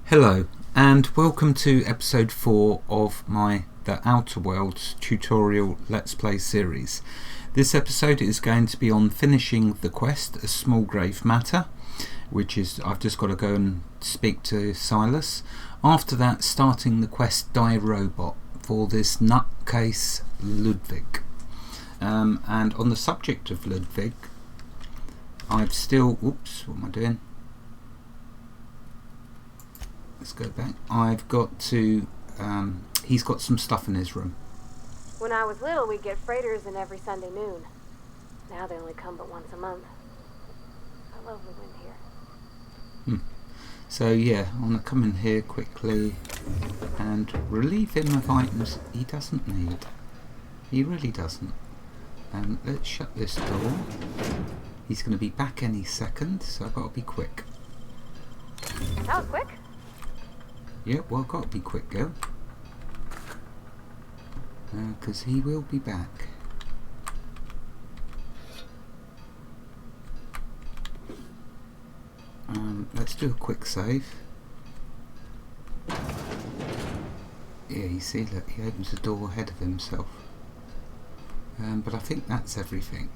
Hello and welcome to episode 4 of my The Outer Worlds tutorial Let's Play series. This episode is going to be on finishing the quest, A Small Grave Matter, which is I've just got to go and speak to Silas. After that, starting the quest Die Robot for this nutcase Ludwig. And on the subject of Ludwig, I've still... Oops, what am I doing? Let's go back. I've got to... he's got some stuff in his room. When I was little, we'd get freighters in every Sunday noon. Now they only come but once a month. I love the wind here. So yeah, I want to come in here quickly and relieve him of items he doesn't need. He really doesn't. Let's shut this door. He's going to be back any second, so I've got to be quick. That was quick. Yeah, well, I've got to be quick, girl. Because he will be back. Let's do a quick save. Yeah, you see, look, he opens the door ahead of himself. But I think that's everything.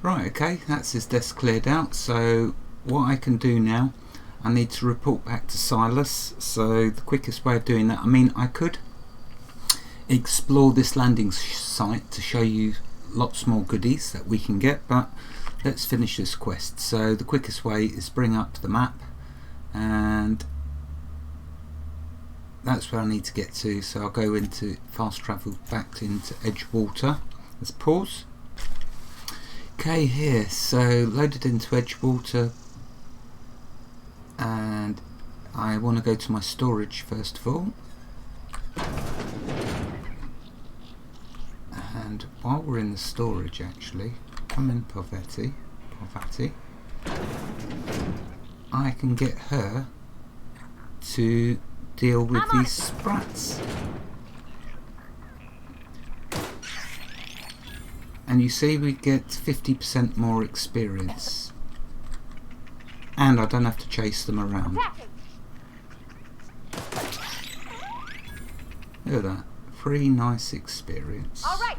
Right, okay, that's his desk cleared out. So what I can do now, I need to report back to Silas. So the quickest way of doing that, I mean, I could explore this landing site to show you lots more goodies that we can get, but let's finish this quest. So the quickest way is bring up the map, and that's where I need to get to. So I'll go into fast travel back into Edgewater. Let's pause. Okay, here, so loaded into Edgewater, and I want to go to my storage first of all. And while we're in the storage, actually, I'm in Parvati, I can get her to deal with these sprats. And you see, we get 50% more experience. And I don't have to chase them around. Look at that. Free nice experience. All right.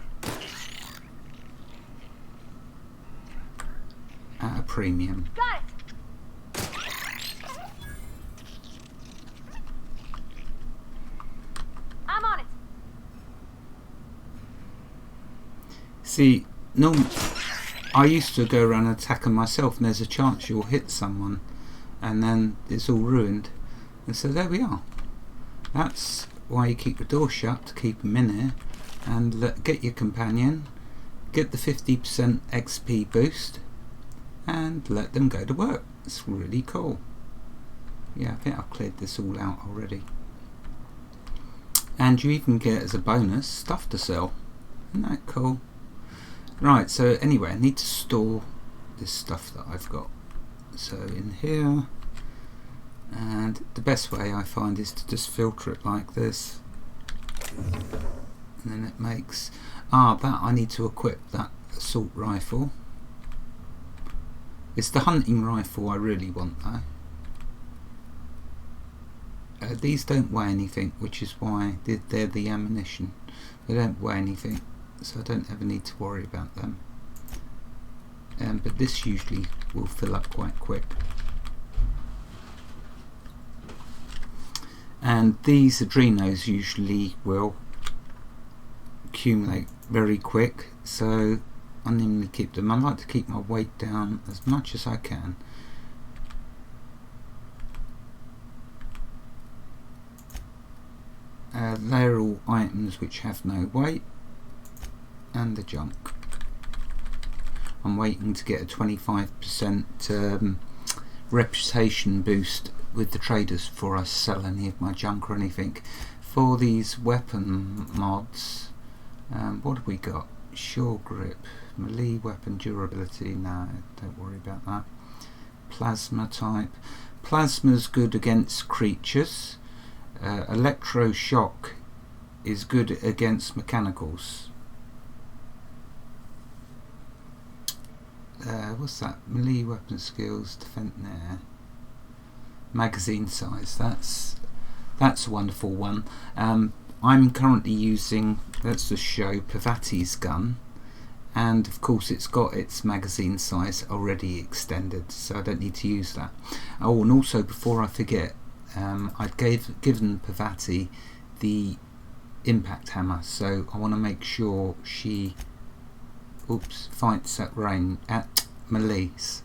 At a premium. Got it. I'm on it. See, I used to go around and attack them myself, and there's a chance you'll hit someone and then it's all ruined. And so there we are. That's why you keep the door shut, to keep them in here, and get your companion, get the 50% XP boost, and let them go to work. It's really cool. Yeah, I think I've cleared this all out already. And you even get, as a bonus, stuff to sell. Isn't that cool? Right, so anyway, I need to store this stuff that I've got. So in here, and the best way I find is to just filter it like this. And then it makes... that I need to equip that assault rifle. It's the hunting rifle I really want though. These don't weigh anything, which is why they're the ammunition. They don't weigh anything, so I don't ever need to worry about them. But this usually will fill up quite quick. And these adrenos usually will accumulate very quick, so I normally keep them. I like to keep my weight down as much as I can. They're all items which have no weight, and the junk. I'm waiting to get a 25% reputation boost with the traders before I sell any of my junk or anything. For these weapon mods, what have we got? Sure grip, melee weapon durability, no, don't worry about that. Plasma type. Plasma's good against creatures. Electroshock is good against mechanicals. what's that? Melee weapon skills, defend there. Magazine size. That's a wonderful one. I'm currently using, let's just show, Pavati's gun, and of course it's got its magazine size already extended, so I don't need to use that. Oh, and also before I forget, I'd given Pavati the impact hammer, so I want to make sure she fights at melees,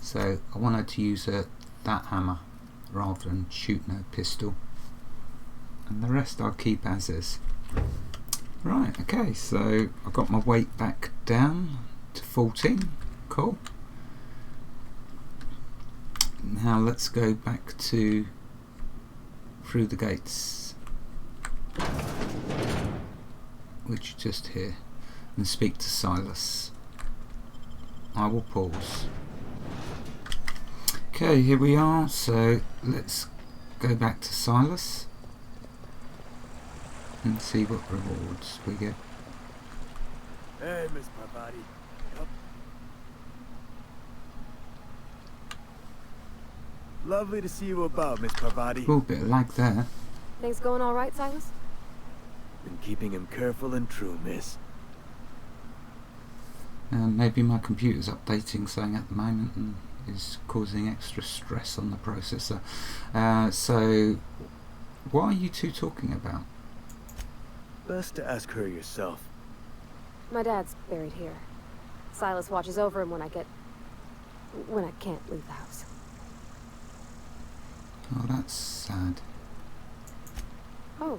so I want her to use that hammer rather than shooting her pistol, and the rest I'll keep as is. Right, okay, so I got my weight back down to 14. Cool. Now let's go back to through the gates, which are just here, and speak to Silas. I will pause. Okay, here we are, so let's go back to Silas and see what rewards we get. Hey, Miss Parvati. Yep. Lovely to see you about, Miss Parvati. Oh, bit of lag there. Things going all right, Silas? Been keeping him careful and true, miss. Maybe my computer's updating something at the moment and is causing extra stress on the processor. So, what are you two talking about? Best to ask her yourself. My dad's buried here. Silas watches over him when I can't leave the house. Oh, that's sad. Oh.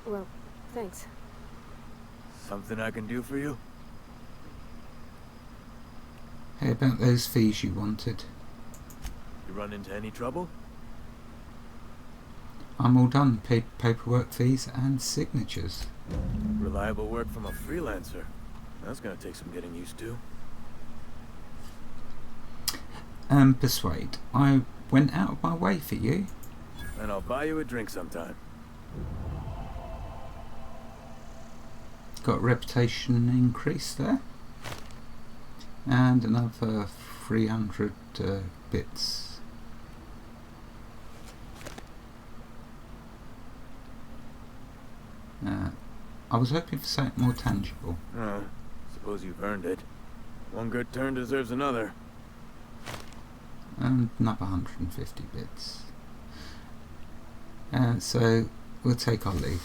Well, thanks. Something I can do for you? Hey, about those fees you wanted. You run into any trouble? I'm all done. Paperwork, fees and signatures. Reliable work from a freelancer. That's gonna take some getting used to. Persuade. I went out of my way for you. And I'll buy you a drink sometime. Got a reputation increase there. And another 300 bits. I was hoping for something more tangible. Suppose you've earned it. One good turn deserves another. And another 150 bits. So we'll take our leave.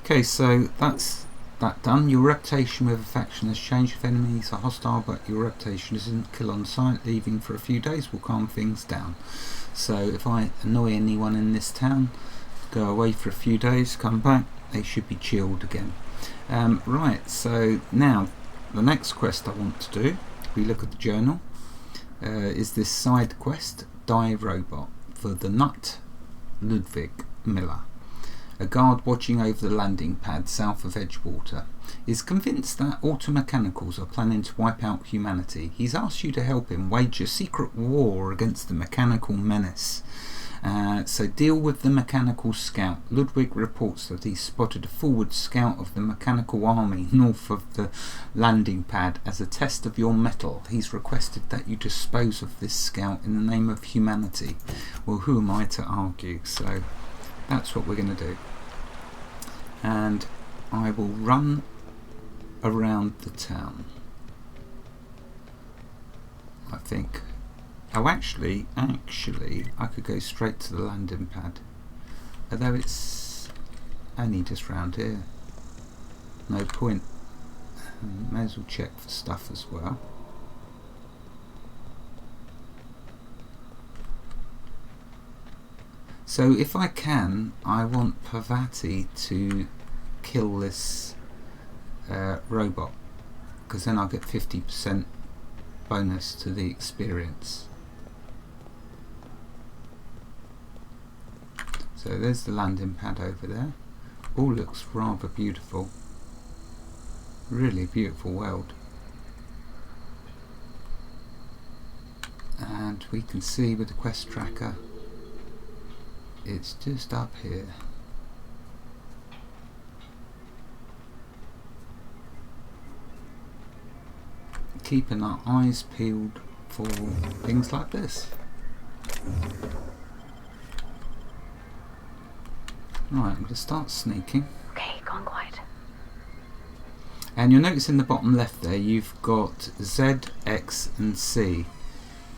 Okay, so that's that done. Your reputation with a faction has changed. If enemies are hostile but your reputation isn't, kill on sight. Leaving for a few days will calm things down. So if I annoy anyone in this town, go away for a few days, come back, they should be chilled again. Right, so now the next quest I want to do, we look at the journal, is this side quest, Die Robot, for the nut Ludwig Miller. A guard watching over the landing pad south of Edgewater is convinced that automechanicals are planning to wipe out humanity. He's asked you to help him wage a secret war against the mechanical menace. So deal with the mechanical scout. Ludwig reports that he spotted a forward scout of the mechanical army north of the landing pad. As a test of your mettle, he's requested that you dispose of this scout in the name of humanity. Well, who am I to argue? So that's what we're going to do. And I will run around the town, I think. Oh, actually, I could go straight to the landing pad. Although it's only just round here. No point. May as well check for stuff as well. So if I can, I want Parvati to kill this robot, because then I'll get 50% bonus to the experience. So there's the landing pad over there. All looks rather beautiful. Really beautiful world. And we can see with the quest tracker, it's just up here. keeping our eyes peeled for things like this. Right, I'm going to start sneaking. Okay, gone quiet. And you'll notice in the bottom left there you've got Z, X and C.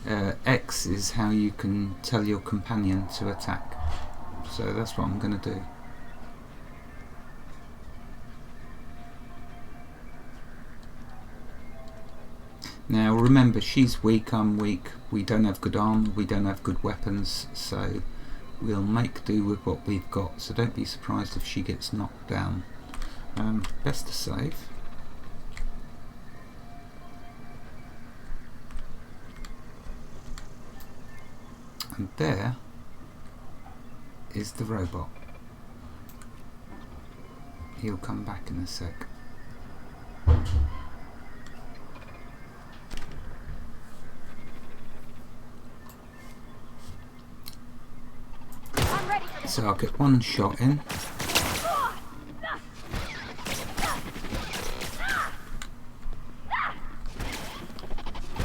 X is how you can tell your companion to attack. So that's what I'm going to do. Now remember, she's weak, I'm weak, we don't have good armor, we don't have good weapons, so we'll make do with what we've got. So don't be surprised if she gets knocked down. Best to save. And there is the robot. He'll come back in a sec. I'm ready for this. So I'll get one shot in.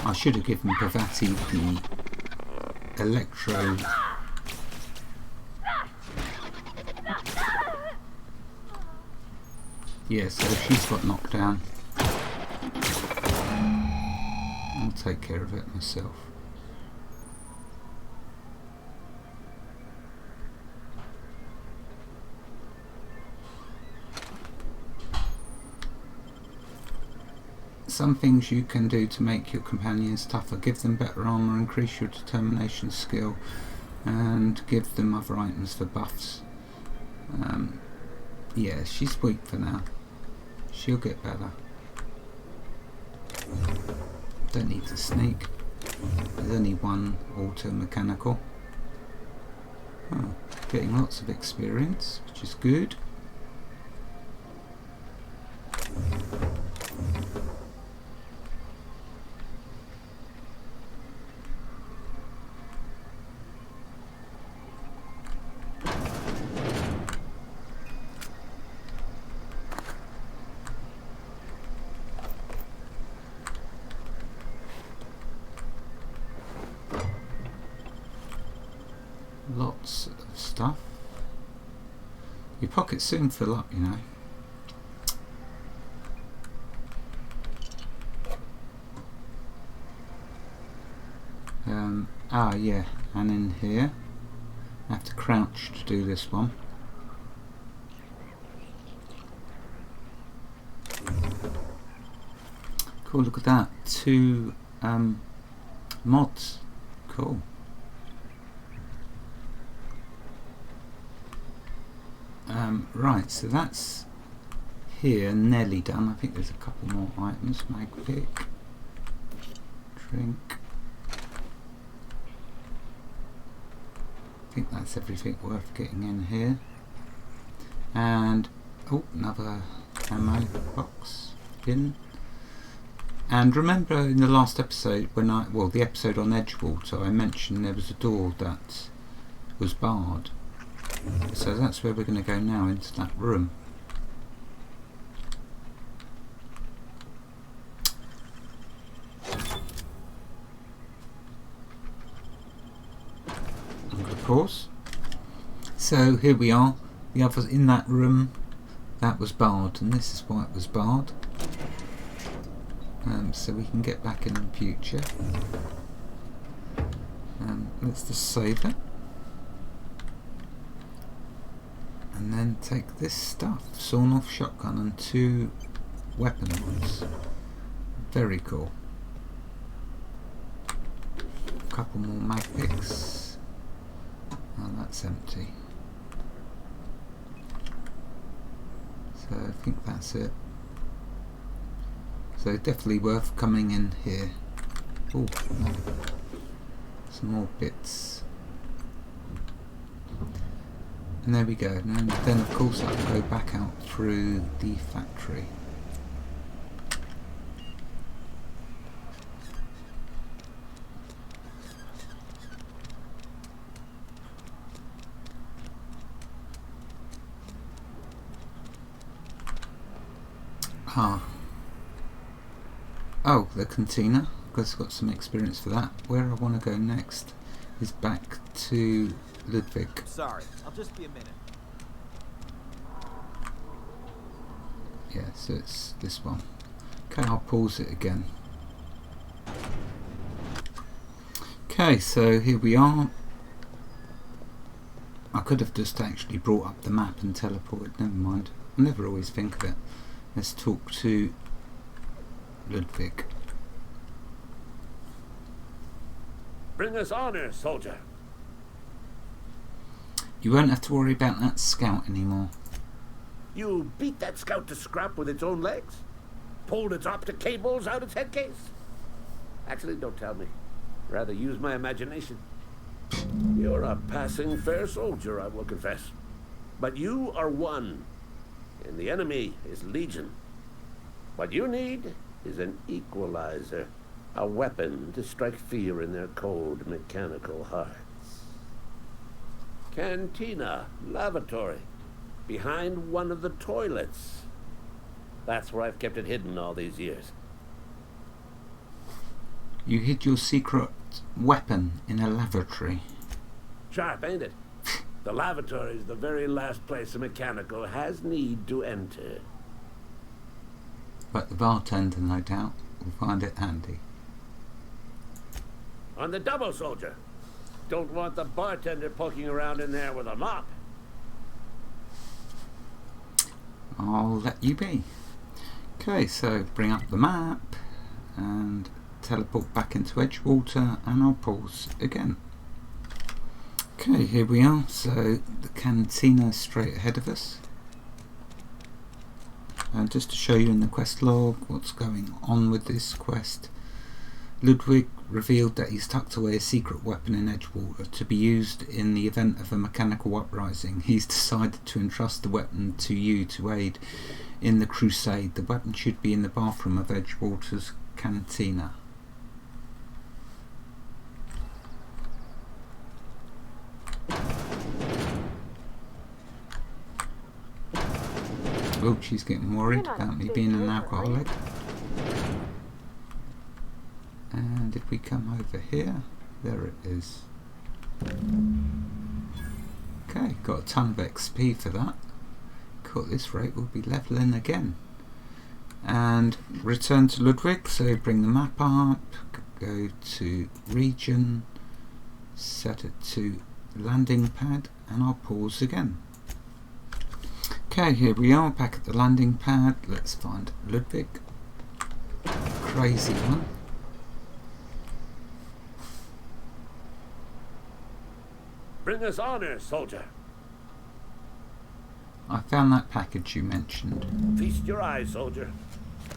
I should have given Bavati the electro. Yeah, so she's got knocked down. I'll take care of it myself. Some things you can do to make your companions tougher: give them better armor, increase your determination skill, and give them other items for buffs. Yeah, she's weak for now. She'll get better. Don't need to sneak. There's only one auto mechanical. Oh, getting lots of experience, which is good. Lots of stuff. Your pockets soon fill up, you know. Yeah, and in here I have to crouch to do this one. Cool, look at that. 2 mods. Cool. Right, so that's here, nearly done. I think there's a couple more items. Mag pick, drink. I think that's everything worth getting in here. And oh, another ammo box in. And remember in the last episode when the episode on Edgewater, I mentioned there was a door that was barred. So that's where we're going to go now, into that room. I'm going to pause. So here we are. The others in that room, that was barred, and this is why it was barred. So we can get back in the future. Let's just save it. And then take this stuff, sawn off shotgun and 2 weapon mods. Very cool. A couple more mag picks. Oh, that's empty. So I think that's it. So definitely worth coming in here. Oh, some more bits. And there we go. And then of course I can go back out through the factory. Oh, the cantina, because I've got some experience for that. Where I want to go next is back to Ludwig. Sorry, I'll just be a minute. Yeah, so it's this one. Okay, I'll pause it again. Okay, so here we are. I could have just actually brought up the map and teleported, never mind. I never always think of it. Let's talk to Ludwig. Bring us honor, soldier. You won't have to worry about that scout anymore. You beat that scout to scrap with its own legs? Pulled its optic cables out its head case? Actually, don't tell me. Rather use my imagination. You're a passing fair soldier, I will confess. But you are one, and the enemy is legion. What you need is an equalizer, a weapon to strike fear in their cold mechanical hearts. Cantina, lavatory, behind one of the toilets. That's where I've kept it hidden all these years. You hid your secret weapon in a lavatory. Sharp, ain't it? The lavatory is the very last place a mechanical has need to enter. But the bartender, no doubt, will find it handy. On the double, soldier. Don't want the bartender poking around in there with a mop. I'll let you be. Okay, so bring up the map and teleport back into Edgewater, and I'll pause again. Okay, here we are. So the cantina is straight ahead of us. And just to show you in the quest log what's going on with this quest, Ludwig revealed that he's tucked away a secret weapon in Edgewater to be used in the event of a mechanical uprising. He's decided to entrust the weapon to you to aid in the crusade. The weapon should be in the bathroom of Edgewater's cantina. Oh, she's getting worried about me being an alcoholic. And if we come over here, there it is. Okay, got a ton of XP for that. At this rate, we'll be leveling again. And return to Ludwig, so bring the map up, go to region, set it to landing pad, and I'll pause again. Okay, here we are back at the landing pad. Let's find Ludwig. Crazy one. Bring us honor, soldier. I found that package you mentioned. Feast your eyes, soldier.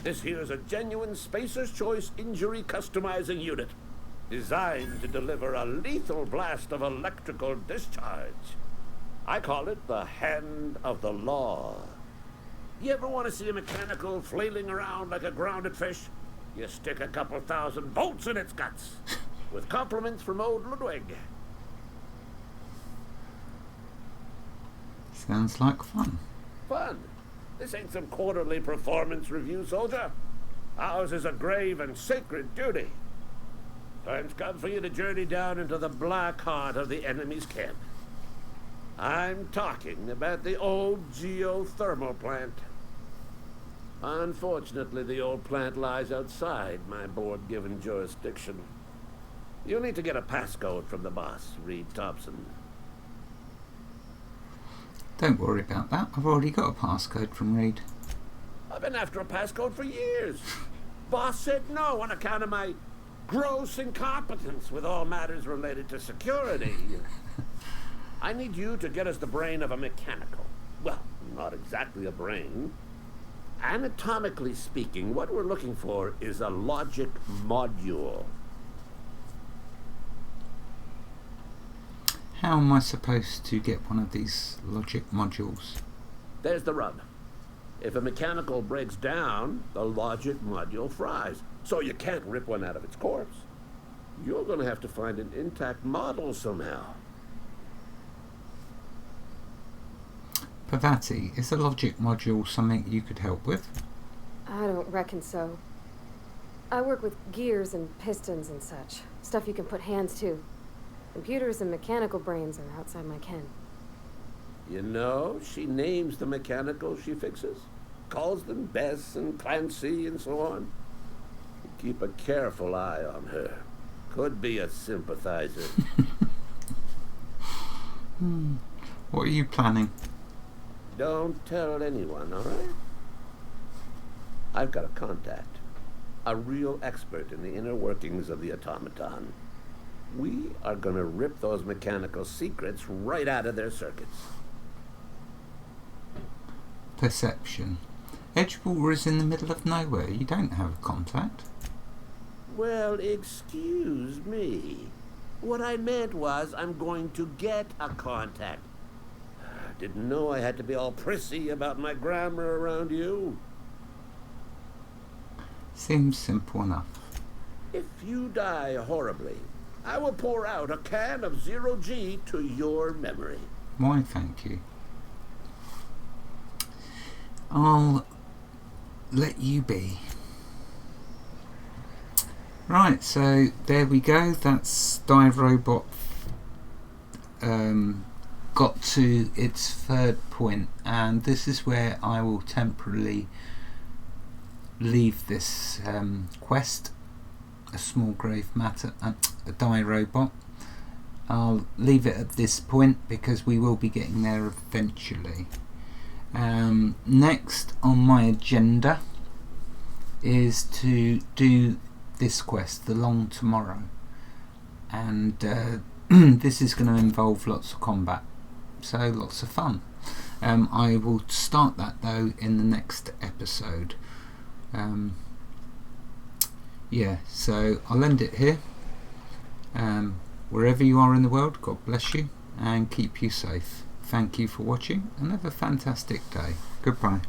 This here is a genuine Spacer's Choice injury customizing unit, designed to deliver a lethal blast of electrical discharge. I call it the Hand of the Law. You ever want to see a mechanical flailing around like a grounded fish? You stick a couple thousand bolts in its guts. With compliments from old Ludwig. Sounds like fun. Fun? This ain't some quarterly performance review, soldier. Ours is a grave and sacred duty. Time's come for you to journey down into the black heart of the enemy's camp. I'm talking about the old geothermal plant. Unfortunately, the old plant lies outside my board-given jurisdiction. You'll need to get a passcode from the boss, Reed Thompson. Don't worry about that. I've already got a passcode from Reed. I've been after a passcode for years. Boss said no on account of my gross incompetence with all matters related to security. I need you to get us the brain of a mechanical. Well, not exactly a brain. Anatomically speaking, what we're looking for is a logic module. How am I supposed to get one of these logic modules? There's the rub. If a mechanical breaks down, the logic module fries. So you can't rip one out of its corpse. You're going to have to find an intact model somehow. Parvati, is a logic module something you could help with? I don't reckon so. I work with gears and pistons and such. Stuff you can put hands to. Computers and mechanical brains are outside my ken. You know, she names the mechanicals she fixes. Calls them Bess and Clancy and so on. Keep a careful eye on her. Could be a sympathizer. What are you planning? Don't tell anyone, all right? I've got a contact. A real expert in the inner workings of the automaton. We are gonna rip those mechanical secrets right out of their circuits. Perception. Edgewater is in the middle of nowhere. You don't have a contact. Well, excuse me. What I meant was I'm going to get a contact. Didn't know I had to be all prissy about my grammar around you. Seems simple enough. If you die horribly, I will pour out a can of 0G to your memory. Why, thank you. I'll let you be. Right, so there we go. That's Dive Robot got to its third point, and this is where I will temporarily leave this quest, a small grave matter, a Die Robot. I'll leave it at this point because we will be getting there eventually. Next on my agenda is to do this quest, The Long Tomorrow, and this is going to involve lots of combat, so lots of fun. I will start that though in the next episode. Yeah, so I'll end it here. Wherever you are in the world, God bless you and keep you safe. Thank you for watching and have a fantastic day. Goodbye.